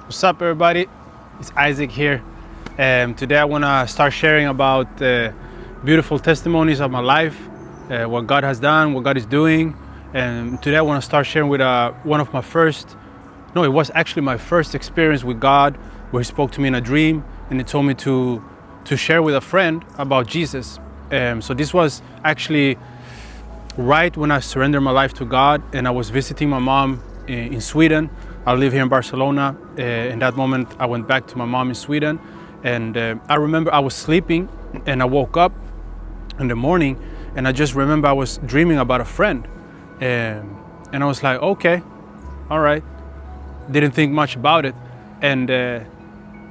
What's up, everybody? It's Isaac here. Today I want to start sharing about beautiful testimonies of my life, what God has done, what God is doing. And today I want to start sharing with one of my it was actually my first experience with God, where He spoke to me in a dream and He told me to share with a friend about Jesus. So this was actually right when I surrendered my life to God, and I was visiting my mom in Sweden. I live here in Barcelona. In that moment, I went back to my mom in Sweden, and I remember I was sleeping, and I woke up in the morning, and I just remember I was dreaming about a friend, and I was like, okay, all right. Didn't think much about it, and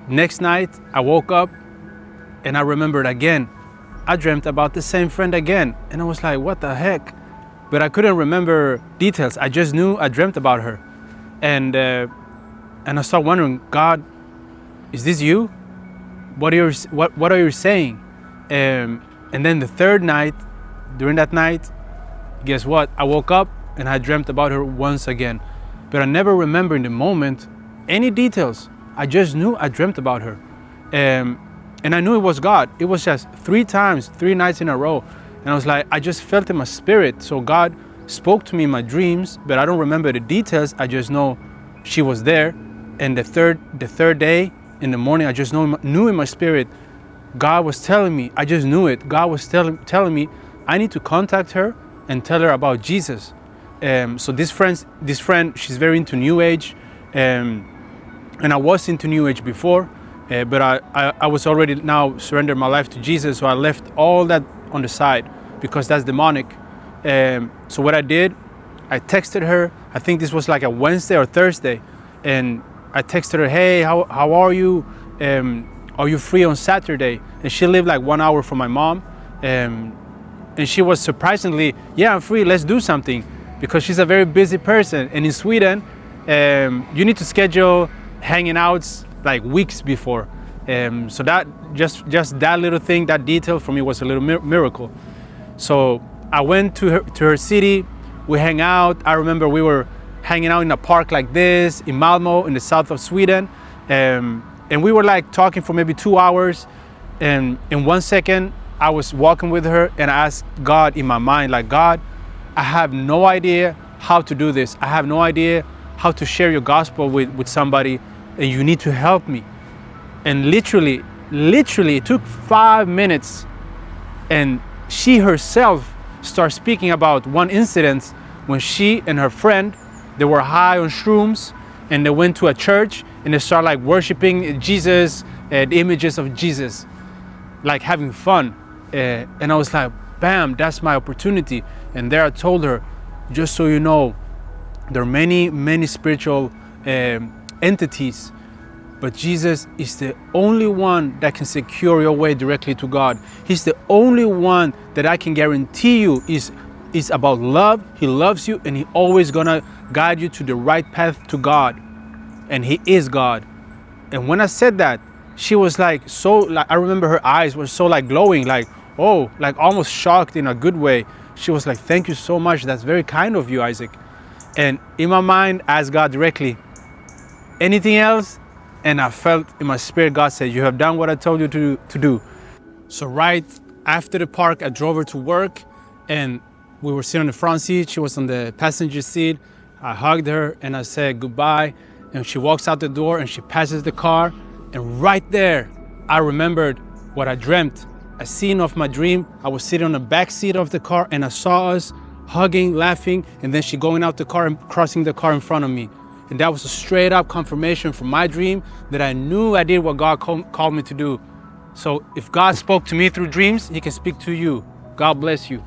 next night I woke up, and I remembered again. I dreamt about the same friend again, and I was like, what the heck? But I couldn't remember details. I just knew I dreamt about her. And I started wondering, God, is this you? What are you saying? And then the third night, during that night, guess what? I woke up and I dreamt about her once again. But I never remember in the moment any details. I just knew I dreamt about her. And I knew it was God. It was just 3 nights in a row. And I was like, I just felt in my spirit. So God spoke to me in my dreams, but I don't remember the details. I just know she was there. And the third day in the morning, I just knew in my spirit, God was telling me, I just knew it. God was telling me, I need to contact her and tell her about Jesus. So this friend, she's very into New Age. And I was into New Age before, but I was already now surrendered my life to Jesus. So I left all that on the side because that's demonic. So what I did, I texted her. I think this was like a Wednesday or Thursday, and I texted her, hey, how are you? Are you free on Saturday? And she lived like 1 hour from my mom, and she was surprisingly, yeah, I'm free, let's do something, because she's a very busy person. And in Sweden, you need to schedule hanging outs like weeks before. So that just that little thing, that detail for me was a little miracle. So I went to her city. We hang out. I remember we were hanging out in a park like this in Malmo in the south of Sweden. And we were like talking for maybe 2 hours. And in 1 second, I was walking with her and I asked God in my mind, like, God, I have no idea how to do this. I have no idea how to share your gospel with somebody, and you need to help me. And literally, it took 5 minutes, and she herself started speaking about one incident when she and her friend, they were high on shrooms, and they went to a church and they started like worshiping Jesus, the images of Jesus, like having fun. And I was like, bam, that's my opportunity. And there I told her, just so you know, there are many spiritual entities, but Jesus is the only one that can secure your way directly to God. He's the only one that I can guarantee you is about love. He loves you, and He always gonna guide you to the right path to God. And He is God. And when I said that, she was like, I remember her eyes were so like glowing, like, oh, like almost shocked in a good way. She was like, thank you so much. That's very kind of you, Isaac. And in my mind, I asked God directly, anything else? And I felt in my spirit, God said, you have done what I told you to do. So right after the park, I drove her to work, and we were sitting on the front seat. She was on the passenger seat. I hugged her and I said goodbye. And she walks out the door and she passes the car. And right there, I remembered what I dreamt. A scene of my dream. I was sitting on the back seat of the car and I saw us hugging, laughing, and then she going out the car and crossing the car in front of me. And that was a straight up confirmation from my dream that I knew I did what God called me to do. So if God spoke to me through dreams, He can speak to you. God bless you.